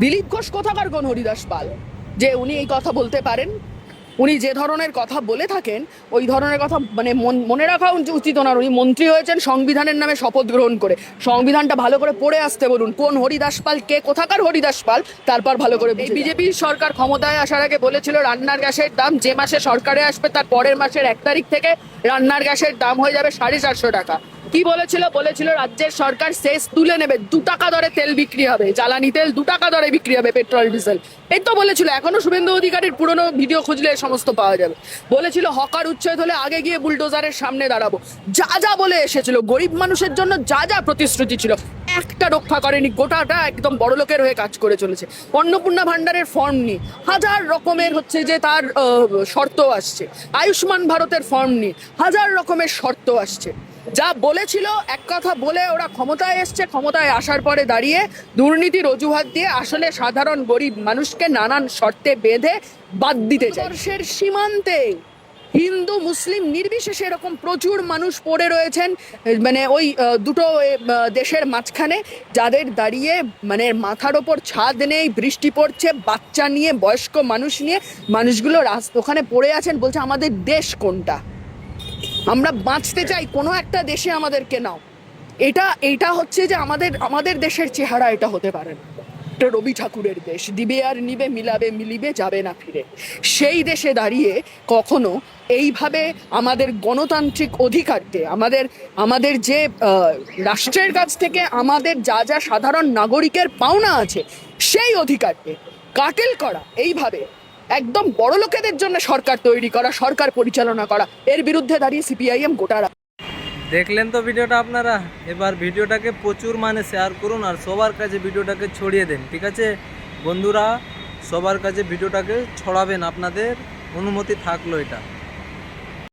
দিলীপ ঘোষ কোথাকার কোন হরিদাস পাল যে উনি এই কথা বলতে পারেন? উনি যে ধরনের কথা বলে থাকেন ওই ধরনের কথা মানে মনে রাখা উচিত ওনার। উনি মন্ত্রী হয়েছেন সংবিধানের নামে শপথ গ্রহণ করে। সংবিধানটা ভালো করে পড়ে আসতে বলুন, কোন হরিদাস পাল, কে কোথাকার হরিদাস পাল, তারপর ভালো করে। এই বিজেপি সরকার ক্ষমতায় আসার আগে বলেছিল রান্নার গ্যাসের দাম যে মাসে সরকারে আসবে তার পরের মাসের 1 তারিখ থেকে রান্নার গ্যাসের দাম হয়ে যাবে 450 টাকা। কি বলেছিল রাজ্যের সরকার সেস তুলে নেবে, 2 টাকা দরে তেল বিক্রি হবে, জ্বালানি তেল 2 টাকা দরে বিক্রি হবে, পেট্রোল ডিজেল। এই তো বলেছিল। এখনো শুভেন্দু অধিকারীর পুরনো ভিডিও খুঁজলে সমস্ত পাওয়া যাবে। বলেছিল হকার উচ্ছেদ হলে আগে গিয়ে বুলডোজারের সামনে দাঁড়াবো। যা যা বলে এসেছিল, গরিব মানুষের জন্য যা যা প্রতিশ্রুতি ছিল একটা রক্ষা করেনি, গোটাটা একদম বড় লোকের হয়ে কাজ করে চলেছে। অন্নপূর্ণা ভান্ডারের ফর্ম নিয়ে হাজার রকমের হচ্ছে যে তার শর্ত আসছে, আয়ুষ্মান ভারতের ফর্ম নিয়ে হাজার রকমের শর্ত আসছে। যা বলেছিল এক কথা বলে ওরা ক্ষমতায় এসছে, ক্ষমতায় আসার পরে দাঁড়িয়ে দুর্নীতির অজুহাত দিয়ে আসলে সাধারণ গরিব মানুষকে নানান শর্তে বেঁধে বাদ দিতে চায়। ভারতবর্ষের সীমান্তে হিন্দু মুসলিম নির্বিশেষে এরকম প্রচুর মানুষ পড়ে রয়েছেন, মানে ওই দুটো দেশের মাঝখানে, যাদের দাঁড়িয়ে মানে মাথার ওপর ছাদ নেই, বৃষ্টি পড়ছে, বাচ্চা নিয়ে বয়স্ক মানুষ নিয়ে মানুষগুলো ওখানে পড়ে আছেন, বলছে আমাদের দেশ কোনটা, আমরা বাঁচতে চাই, কোনো একটা দেশে আমাদেরকে নাও। এটা হচ্ছে যে আমাদের দেশের চেহারা এটা হতে পারে না। এটা রবি ঠাকুরের দেশ, দিবে আর নিবে, মিলাবে মিলিবে, যাবে না ফিরে। সেই দেশে দাঁড়িয়ে কখনো এইভাবে আমাদের গণতান্ত্রিক অধিকারকে, আমাদের যে রাষ্ট্রের কাছ থেকে আমাদের যা যা সাধারণ নাগরিকের পাওনা আছে সেই অধিকারকে কাটেল করা, এইভাবে একদম বড় লোকেদের জন্য সরকার তৈরি করা, সরকার পরিচালনা করা, এর বিরুদ্ধে দাঁড়িয়ে সিপিআইএম গোটা। দেখলেন তো ভিডিওটা আপনারা। এবার ভিডিওটাকে প্রচুর শেয়ার করুন আর সবার কাছে ভিডিওটাকে ছড়িয়ে দেন, ঠিক আছে বন্ধুরা? সবার কাছে ভিডিওটাকে ছড়াবেন, আপনাদের অনুমতি থাকলো এটা।